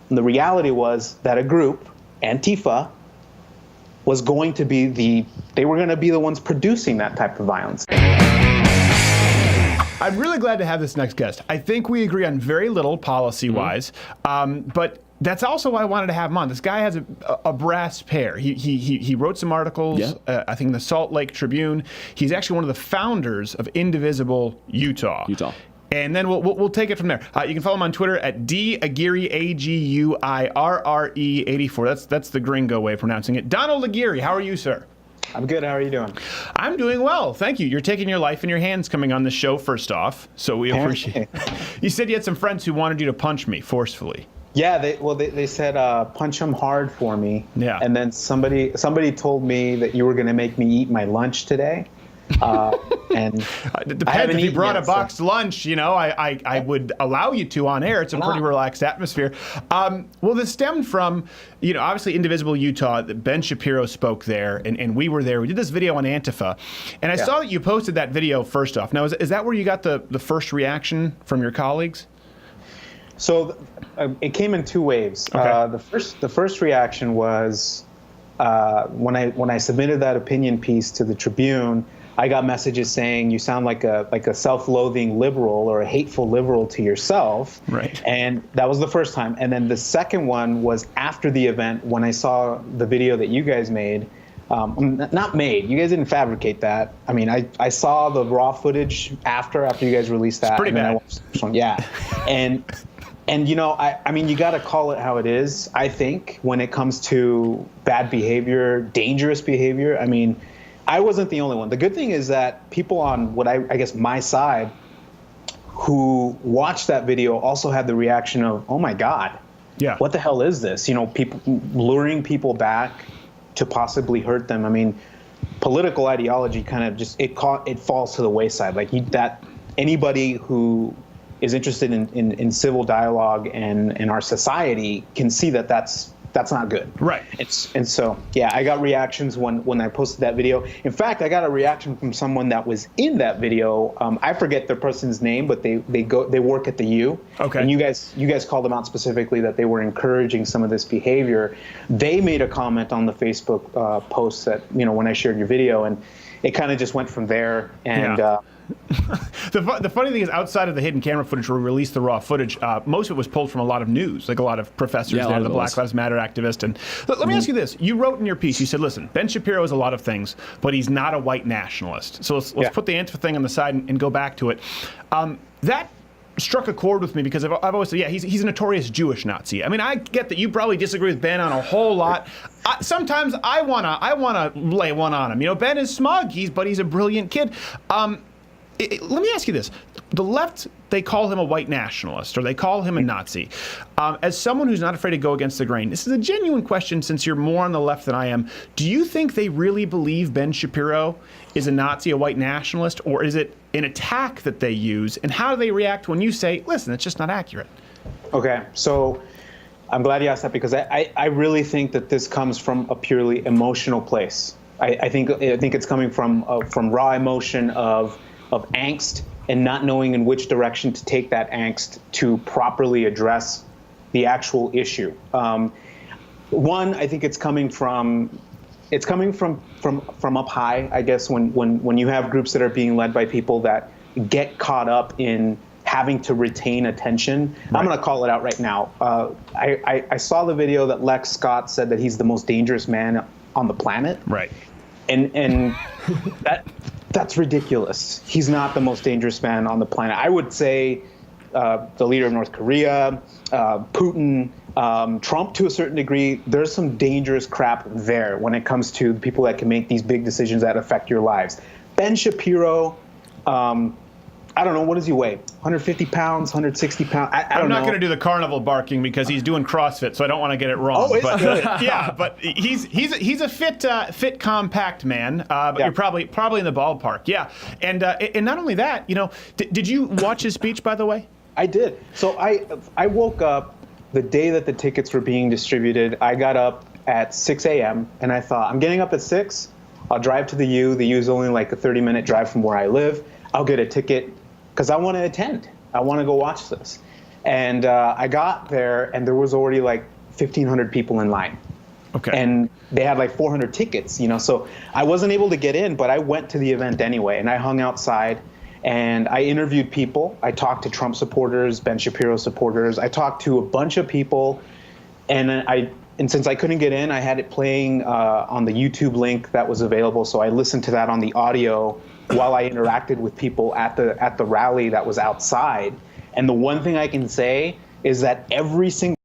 And the reality was that a group, Antifa, was going to be they were going to be the ones producing that type of violence. I'm really glad to have this next guest. I think we agree on very little policy-wise, but that's also why I wanted to have him on. This guy has a brass pair. He wrote some articles, I think in the Salt Lake Tribune. He's actually one of the founders of Indivisible Utah. And then we'll take it from there. You can follow him on Twitter at Aguirre, Aguirre84. That's the gringo way of pronouncing it. Donald Aguirre, how are you, sir? I'm good. How are you doing? I'm doing well, thank you. You're taking your life in your hands coming on the show, first off, so we appreciate it. You said you had some friends who wanted you to punch me forcefully. Yeah, they said punch him hard for me. Yeah. And then somebody told me that you were going to make me eat my lunch today. And it depends. If you brought a boxed lunch, I would allow you to on air. It's a pretty relaxed atmosphere. Well, this stemmed from, obviously Indivisible Utah. Ben Shapiro spoke there, and we were there. We did this video on Antifa, and I saw that you posted that video first off. Now, is that where you got the first reaction from your colleagues? So it came in two waves. Okay. The first reaction was when I submitted that opinion piece to the Tribune. I got messages saying you sound like a self-loathing liberal or a hateful liberal to yourself. Right. And that was the first time. And then the second one was after the event when I saw the video that you guys made. Not made. You guys didn't fabricate that. I mean, I saw the raw footage after you guys released that. It's pretty bad. I watched the first one. Yeah. And I mean, you got to call it how it is, I think, when it comes to bad behavior, dangerous behavior. I mean, I wasn't the only one. The good thing is that people on what I guess my side who watched that video also had the reaction of, oh my God, what the hell is this? People luring people back to possibly hurt them. I mean, political ideology kind of just, it falls to the wayside. Like that anybody who is interested in civil dialogue and our society can see that that's not good. Right. And so, yeah, I got reactions when I posted that video. In fact, I got a reaction from someone that was in that video. I forget the person's name, but they work at the U. Okay. And you guys called them out specifically that they were encouraging some of this behavior. They made a comment on the Facebook post that, when I shared your video, and it kind of just went from there. And The funny thing is, outside of the hidden camera footage where we released the raw footage, most of it was pulled from a lot of news, like a lot of professors there, the Black Lives Matter activist. And let me ask you this. You wrote in your piece, you said, listen, Ben Shapiro is a lot of things, but he's not a white nationalist. So let's put the Antifa thing on the side and go back to it. That struck a chord with me because I've always said, he's a notorious Jewish Nazi. I mean, I get that you probably disagree with Ben on a whole lot. Sometimes I wanna lay one on him. Ben is smug, but he's a brilliant kid. Let me ask you this. The left, they call him a white nationalist, or they call him a Nazi. As someone who's not afraid to go against the grain, this is a genuine question since you're more on the left than I am. Do you think they really believe Ben Shapiro is a Nazi, a white nationalist, or is it an attack that they use? And how do they react when you say, listen, it's just not accurate? Okay, so I'm glad you asked that because I really think that this comes from a purely emotional place. I think it's coming from raw emotion of angst and not knowing in which direction to take that angst to properly address the actual issue. One, I think it's coming from up high, I guess, when you have groups that are being led by people that get caught up in having to retain attention. Right. I'm going to call it out right now. I saw the video that Lex Scott said that he's the most dangerous man on the planet. Right. And that's ridiculous. He's not the most dangerous man on the planet. I would say the leader of North Korea, Putin, Trump to a certain degree, there's some dangerous crap there when it comes to people that can make these big decisions that affect your lives. Ben Shapiro, I don't know, what does he weigh? 150 pounds, 160 pounds? I'm not going to do the carnival barking because he's doing CrossFit, so I don't want to get it wrong. Oh, but, good. Yeah, but he's a fit, compact man. But you're probably in the ballpark. Yeah, and not only that, did you watch his speech, by the way? I did. So I woke up the day that the tickets were being distributed. I got up at 6 a.m. and I thought, I'm getting up at 6. I'll drive to the U. The U is only like a 30-minute drive from where I live. I'll get a ticket because I want to attend. I want to go watch this. And I got there, and there was already like 1,500 people in line. Okay. And they had like 400 tickets, so I wasn't able to get in, but I went to the event anyway, and I hung outside, and I interviewed people. I talked to Trump supporters, Ben Shapiro supporters. I talked to a bunch of people, and since I couldn't get in, I had it playing on the YouTube link that was available, so I listened to that on the audio while I interacted with people at the rally that was outside. And the one thing I can say is that every single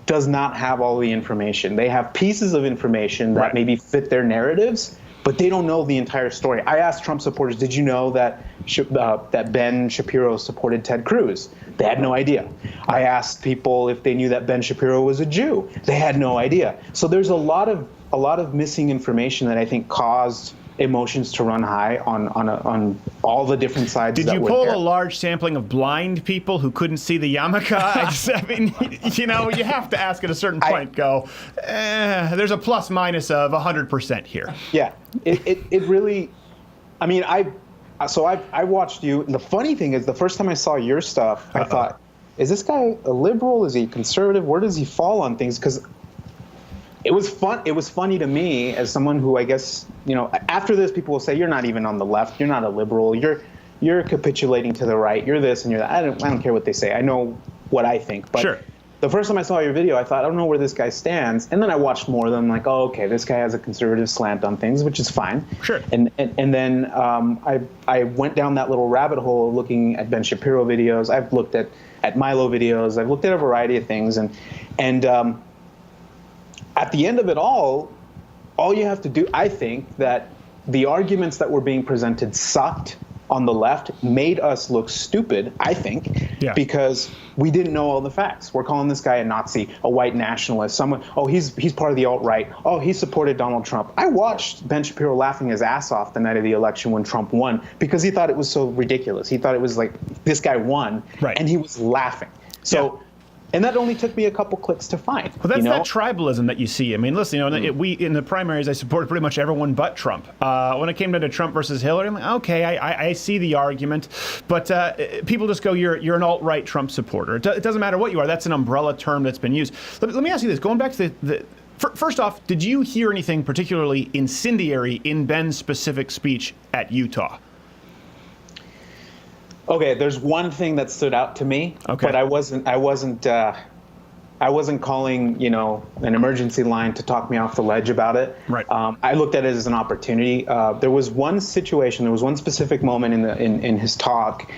does not have all the information. They have pieces of information that maybe fit their narratives, but they don't know the entire story. I asked Trump supporters, did you know that Ben Shapiro supported Ted Cruz? They had no idea. I asked people if they knew that Ben Shapiro was a Jew. They had no idea. So there's a lot of missing information that I think caused emotions to run high on all the different sides. Did you pull a large sampling of blind people who couldn't see the yarmulke? I mean, you have to ask at a certain point, there's a plus minus of 100% here. Yeah, it really, I mean, I watched you, and the funny thing is, the first time I saw your stuff, I thought, is this guy a liberal? Is he a conservative? Where does he fall on things? Because it was fun. It was funny to me as someone who, I guess, after this, people will say, you're not even on the left. You're not a liberal. You're capitulating to the right. You're this and you're that. I don't care what they say. I know what I think. But sure. The first time I saw your video, I thought, I don't know where this guy stands. And then I watched more of them, like, oh, okay, this guy has a conservative slant on things, which is fine. Sure. And then I went down that little rabbit hole looking at Ben Shapiro videos. I've looked at Milo videos. I've looked at a variety of things. And at the end of it all you have to do, I think, that the arguments that were being presented sucked on the left, made us look stupid, I think, because we didn't know all the facts. We're calling this guy a Nazi, a white nationalist, someone, he's part of the alt-right, he supported Donald Trump. I watched Ben Shapiro laughing his ass off the night of the election when Trump won because he thought it was so ridiculous. He thought it was like, this guy won, and he was laughing. So. And that only took me a couple clicks to find. Well, that's that tribalism that you see. I mean, listen, we in the primaries, I supported pretty much everyone but Trump. When it came down to Trump versus Hillary, I'm like, okay, I see the argument, but people just go, you're an alt-right Trump supporter. It doesn't matter what you are. That's an umbrella term that's been used. Let me ask you this. Going back to first off, did you hear anything particularly incendiary in Ben's specific speech at Utah? Okay, there's one thing that stood out to me, but I wasn't calling, an emergency line to talk me off the ledge about it. Right. I looked at it as an opportunity. There was one situation, there was one specific moment in his talk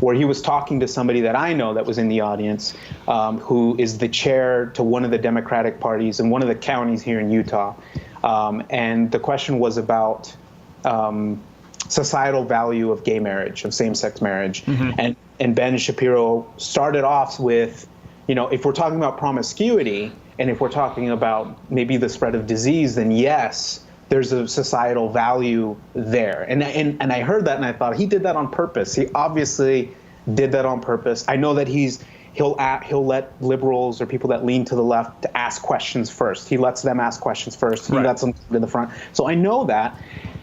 where he was talking to somebody that I know that was in the audience, who is the chair to one of the Democratic parties in one of the counties here in Utah. And the question was about societal value of gay marriage, of same-sex marriage. Mm-hmm. And Ben Shapiro started off with, if we're talking about promiscuity and if we're talking about maybe the spread of disease, then yes, there's a societal value there. And I heard that and I thought he did that on purpose. He obviously did that on purpose. I know that he'll let liberals or people that lean to the left to ask questions first. He lets them ask questions first. He lets them to the front. So I know that.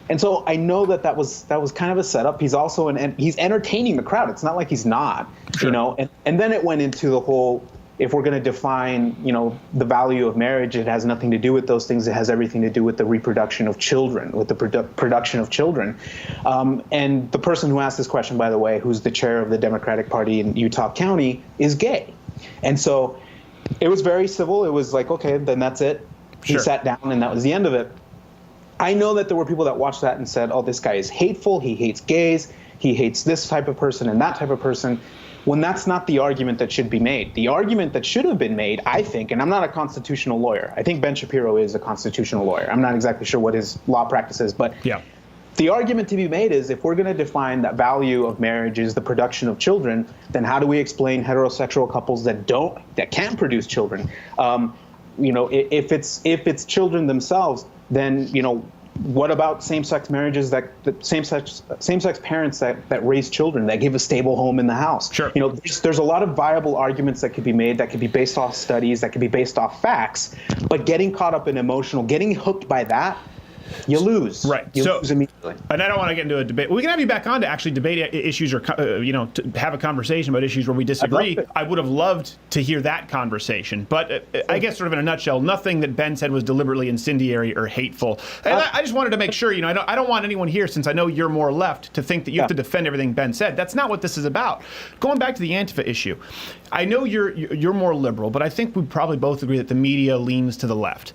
And so I know that was kind of a setup. He's also he's entertaining the crowd. It's not like he's not, And then it went into the whole, if we're going to define, the value of marriage, it has nothing to do with those things. It has everything to do with the reproduction of children, with the production of children. And the person who asked this question, by the way, who's the chair of the Democratic Party in Utah County, is gay. And so it was very civil. It was like, okay, then that's it. He sat down and that was the end of it. I know that there were people that watched that and said, oh, this guy is hateful. He hates gays. He hates this type of person and that type of person, when that's not the argument that should be made. The argument that should have been made, I think, and I'm not a constitutional lawyer. I think Ben Shapiro is a constitutional lawyer. I'm not exactly sure what his law practice is, but the argument to be made is if we're going to define that value of marriage is the production of children, then how do we explain heterosexual couples that can't produce children? If it's children themselves, then what about same-sex marriages, same-sex parents that raise children, that give a stable home in the house? Sure. There's a lot of viable arguments that could be made, that could be based off studies, that could be based off facts, but getting caught up in emotional, getting hooked by that you lose. Right. You lose immediately. And I don't want to get into a debate. We can have you back on to actually debate issues or, to have a conversation about issues where we disagree. I would have loved to hear that conversation. But I guess sort of in a nutshell, nothing that Ben said was deliberately incendiary or hateful. And I just wanted to make sure, I don't want anyone here, since I know you're more left, to think that you have to defend everything Ben said. That's not what this is about. Going back to the Antifa issue, I know you're more liberal, but I think we probably both agree that the media leans to the left.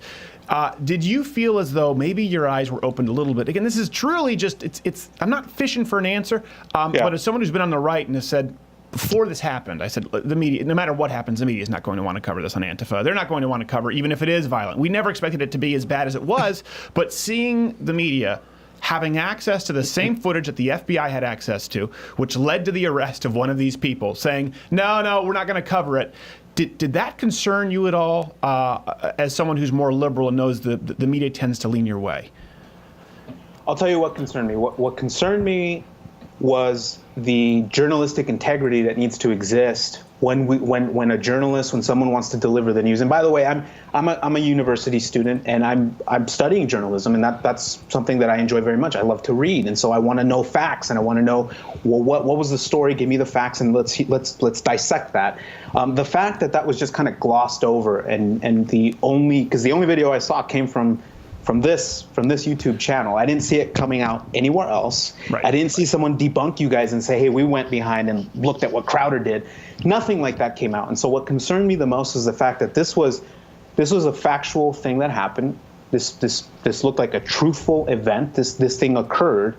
Did you feel as though maybe your eyes were opened a little bit? Again, this is truly just, I'm not fishing for an answer, but as someone who's been on the right and has said, before this happened, I said, the media, no matter what happens, the media is not going to want to cover this on Antifa. They're not going to want to cover, even if it is violent. We never expected it to be as bad as it was, but seeing the media having access to the same footage that the FBI had access to, which led to the arrest of one of these people, saying, no, we're not going to cover it. Did that concern you at all, as someone who's more liberal and knows the media tends to lean your way? I'll tell you what concerned me. What concerned me was the journalistic integrity that needs to exist when a journalist, when someone wants to deliver the news. And by the way, I'm a university student, and I'm studying journalism, and that's something that I enjoy very much. I love to read, and so I want to know facts, and I want to know, well, what was the story? Give me the facts, and let's dissect that. The fact that was just kind of glossed over, and the only video I saw came from this YouTube channel. I didn't see it coming out anywhere else. Right. I didn't see someone debunk you guys and say, hey, we went behind and looked at what Crowder did. Nothing like that came out. And so what concerned me the most is the fact that this was a factual thing that happened. This looked like a truthful event. This thing occurred.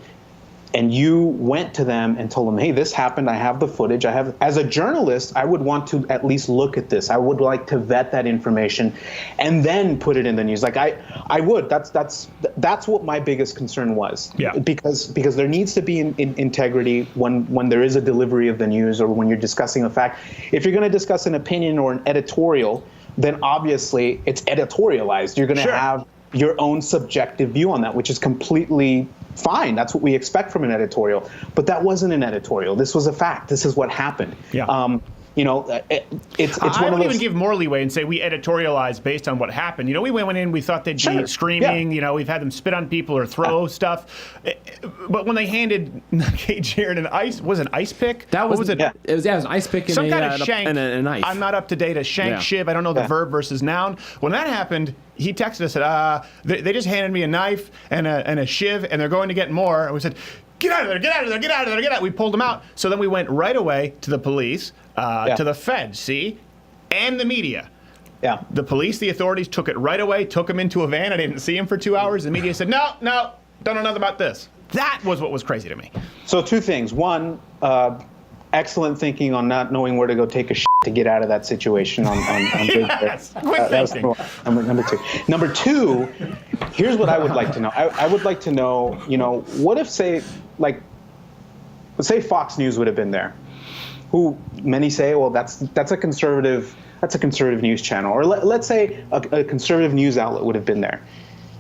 And you went to them and told them, hey, this happened. I have the footage. As a journalist, I would want to at least look at this. I would like to vet that information and then put it in the news. Like I would. That's what my biggest concern was. Yeah. Because there needs to be integrity when there is a delivery of the news or when you're discussing a fact. If you're going to discuss an opinion or an editorial, then obviously it's editorialized. You're going to have your own subjective view on that, which is completely fine. That's what we expect from an editorial. But that wasn't an editorial. This was a fact. This is what happened. Yeah. It's one of those. I would even give more leeway and say we editorialized based on what happened. We went in, we thought they'd be screaming. Yeah. We've had them spit on people or throw stuff. But when they handed Jared an ice pick? That was, what was it? Yeah. It was an ice pick and some kind of shank. And a knife. I'm not up to date. A shank shiv. I don't know the verb versus noun. When that happened, he texted us and said, they just handed me a knife and a shiv, and they're going to get more. And we said, get out of there, get out of there, get out of there, get out. We pulled them out. So then we went right away to the police, to the feds, and the media. Yeah. The police, the authorities took it right away, took him into a van. I didn't see him for 2 hours. The media said, no, don't know nothing about this. That was what was crazy to me. So two things. One, excellent thinking on not knowing where to go take a shit to get out of that situation on yes, quick thinking. Number two. Number two, here's what I would like to know. I would like to know, what if let's say Fox News would have been there, who many say, well, that's a conservative news channel, or let's say a conservative news outlet would have been there.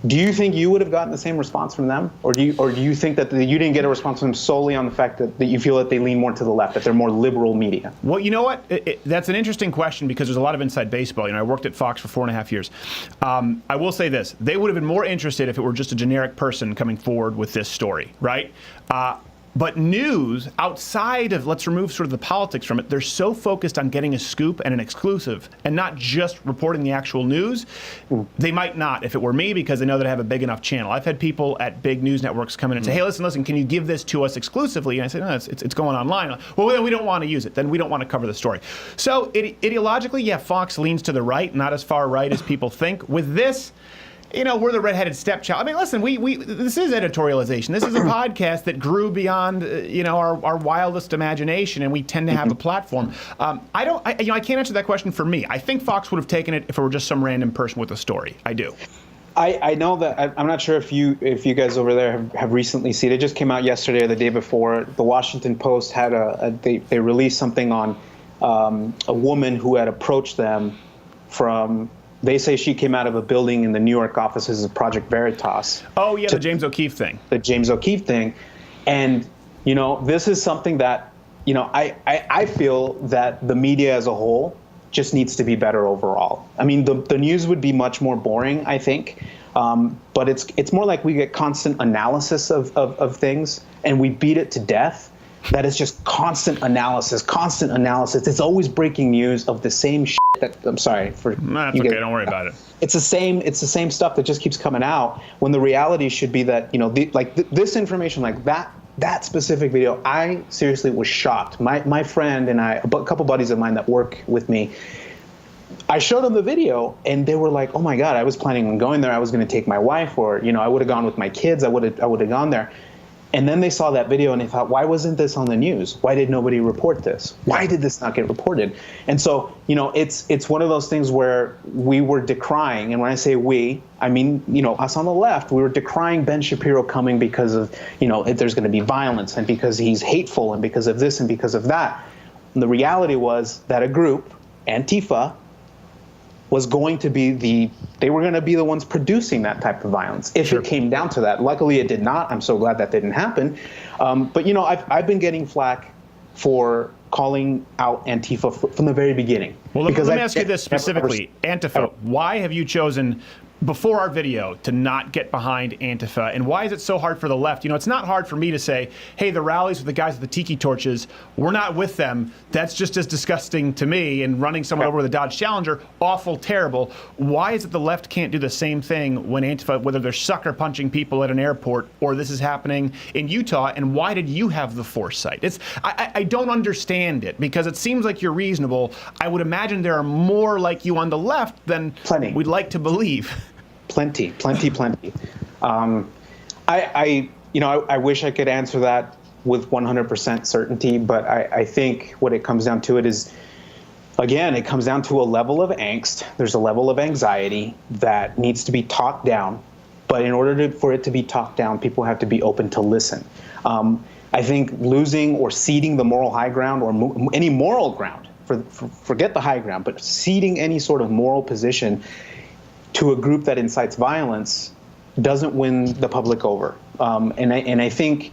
Do you think you would have gotten the same response from them, or do you think that you didn't get a response from them solely on the fact that you feel that they lean more to the left, that they're more liberal media? Well, you know what? That's an interesting question because there's a lot of inside baseball. I worked at Fox for 4.5 years. I will say this: they would have been more interested if it were just a generic person coming forward with this story, right? But news, outside of, let's remove sort of the politics from it, they're so focused on getting a scoop and an exclusive and not just reporting the actual news. They might not, if it were me, because they know that I have a big enough channel. I've had people at big news networks come in and say, hey, listen, can you give this to us exclusively? And I say, no, it's going online. Well, then we don't want to use it. Then we don't want to cover the story. So ideologically, yeah, Fox leans to the right, not as far right as people think. With this, we're the redheaded stepchild. I mean, listen, this is editorialization. This is a podcast that grew beyond, our wildest imagination, and we tend to have a platform. I can't answer that question for me. I think Fox would have taken it if it were just some random person with a story. I do. I know that. I'm not sure if you guys over there have recently seen it. It just came out yesterday or the day before. The Washington Post had they released something on a woman who had approached them from. They say she came out of a building in the New York offices of Project Veritas. Oh, yeah, the James O'Keefe thing. The James O'Keefe thing. And, this is something that, I feel that the media as a whole just needs to be better overall. I mean, the news would be much more boring, I think, But it's more like we get constant analysis of things, and we beat it to death. That is just constant analysis. It's always breaking news of the same shit that, I'm sorry for. That's okay. Don't worry about it. It's the same stuff that just keeps coming out, when the reality should be that, this information, like that specific video, I seriously was shocked. My friend and I, a couple buddies of mine that work with me, I showed them the video, and they were like, "Oh my God, I was planning on going there. I was going to take my wife, or I would have gone with my kids. I would have gone there." And then they saw that video and they thought, why wasn't this on the news? Why did nobody report this? Why did this not get reported? And so, it's one of those things where we were decrying, and when I say we, I mean, us on the left, we were decrying Ben Shapiro coming because of, if there's going to be violence, and because he's hateful, and because of this and because of that. And the reality was that a group, Antifa, was going to be they were going to be the ones producing that type of violence if it came down to that. Luckily, it did not. I'm so glad that didn't happen. But I've been getting flack for calling out Antifa from the very beginning. Well, let me ask you this specifically. Antifa, why have you chosen, before our video, to not get behind Antifa? And why is it so hard for the left? It's not hard for me to say, hey, the rallies with the guys with the tiki torches, we're not with them. That's just as disgusting to me. And running someone over with a Dodge Challenger, awful, terrible. Why is it the left can't do the same thing when Antifa, whether they're sucker punching people at an airport or this is happening in Utah? And why did you have the foresight? I don't understand it, because it seems like you're reasonable. I would imagine there are more like you on the left than we'd like to believe. Plenty. I wish I could answer that with 100% certainty, but I think what it comes down to is, again, it comes down to a level of angst. There's a level of anxiety that needs to be talked down, but in order for it to be talked down, people have to be open to listen. I think losing or ceding the moral high ground, or any moral ground, forget the high ground, but ceding any sort of moral position to a group that incites violence doesn't win the public over. And I think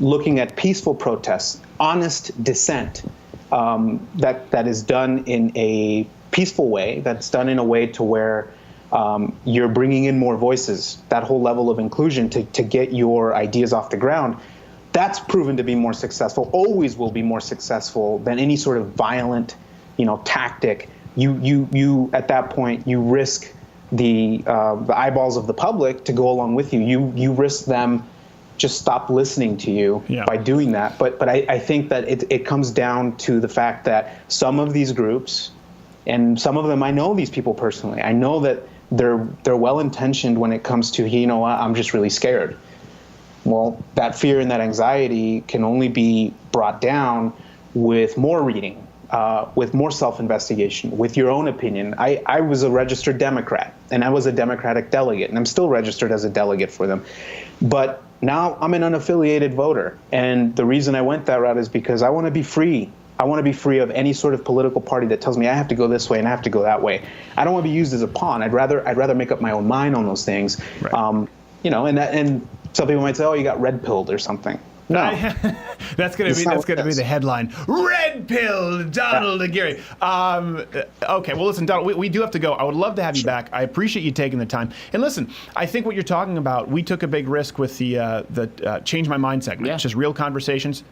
looking at peaceful protests, honest dissent, that is done in a peaceful way, that's done in a way to where you're bringing in more voices, that whole level of inclusion to get your ideas off the ground, that's proven to be more successful, always will be more successful than any sort of violent, tactic. You at that point, you risk the eyeballs of the public to go along with you. You risk them just stop listening to you by doing that. But I think that it comes down to the fact that some of these groups, and some of them, I know these people personally, I know that they're well-intentioned when it comes to, I'm just really scared. Well, that fear and that anxiety can only be brought down with more reading, with more self-investigation, with your own opinion. I was a registered Democrat, and I was a Democratic delegate, and I'm still registered as a delegate for them. But now I'm an unaffiliated voter, and the reason I went that route is because I want to be free. I want to be free of any sort of political party that tells me I have to go this way and I have to go that way. I don't want to be used as a pawn. I'd rather make up my own mind on those things. Right. And some people might say, "Oh, you got red pilled or something." No, that's gonna be the headline. Red pill, Donald Aguirre. Okay, well, listen, Donald, we do have to go. I would love to have you back. I appreciate you taking the time. And listen, I think what you're talking about, we took a big risk with the Change My Mind segment. Yeah. It's just real conversations,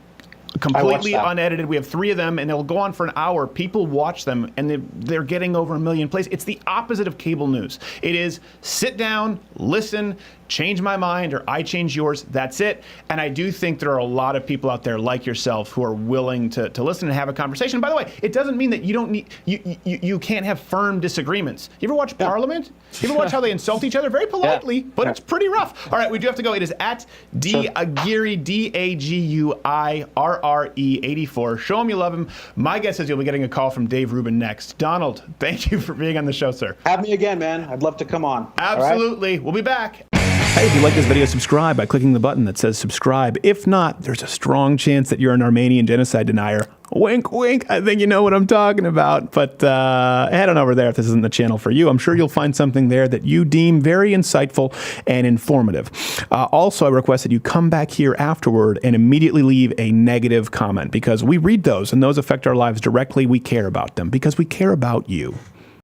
completely unedited. We have 3 of them, and they'll go on for an hour. People watch them, and they're getting over 1 million plays. It's the opposite of cable news. It is sit down, listen, change my mind, or I change yours. That's it. And I do think there are a lot of people out there like yourself who are willing to listen and have a conversation. By the way, it doesn't mean that you don't need you can't have firm disagreements. You ever watch Parliament? You ever watch how they insult each other very politely? But it's pretty rough. All right, we do have to go. It is at Aguirre, DAGUIRRE84. Show him you love him. My guess is you'll be getting a call from Dave Rubin next. Donald, thank you for being on the show, sir. Have me again, man. I'd love to come on. Absolutely. Right? We'll be back. Hey, if you like this video, subscribe by clicking the button that says subscribe. If not, there's a strong chance that you're an Armenian genocide denier. Wink, wink. I think you know what I'm talking about. But head on over there if this isn't the channel for you. I'm sure you'll find something there that you deem very insightful and informative. Also, I request that you come back here afterward and immediately leave a negative comment, because we read those and those affect our lives directly. We care about them because we care about you.